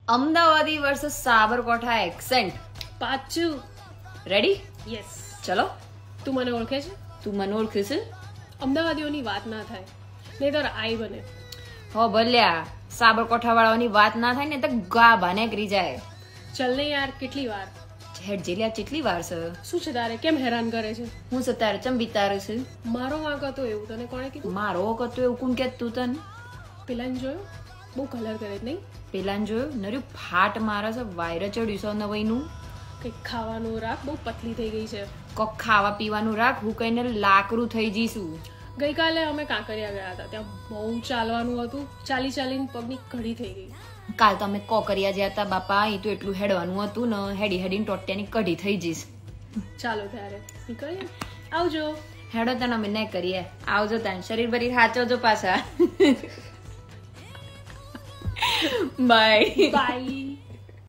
અમદાવાદી versus સાબરકોઠા accent. પાછું ready? Yes. ચલો. તું મને ઓળખે છે? તું મને ઓળખે છે? અમદાવાદીઓની વાત ના થાય નહીં તો આઈ બને. હો ભલ્યા, સાબરકોઠા વાળાઓની વાત ના થાય ને તો ગાભા નીકળી જાય. ચલ ને યાર, કેટલી વાર હેડ જેલિયા કેટલી વાર છે? શું છે તારે? કેમ હેરાન કરે છે? હું સતાર ચમ વિતારું છું? મારો વાંક હતો એવું તને કોણે કીધું? મારો કતો એવું કોણ કે તું તને? પેલાને જોયો? બહુ કલર કરે જ નહીં? પેલાને જોયું નર્યું ફાટ મારે છે, વાયર ચડ્યું છે નવાઈનું. કંઈક ખાવાનું રાખ, બહુ પતલી થઈ ગઈ છે. કોક ખાવા પીવાનું રાખ, હું કઈને લાકડું થઈ જઈશું. ગઈકાલે અમે કાંકરિયા ગયા હતા, ત્યાં બહુ ચાલવાનું હતું, ચાલી ચાલીને પગની કઢી થઈ ગઈ. કાલ તમે કોકરિયા જ્યાં હતા બાપા, એ તો એટલું હેડવાનું હતું ને, હેડી હેડીને ટોટિયાની કઢી થઈ જઈશ. ચાલો ત્યારે નીકળીએ. આવજો. હેડો તને અમે નહીં કરીએ. આવજો તાન, શરીર બરી હાચવજો પાછા. Bye bye.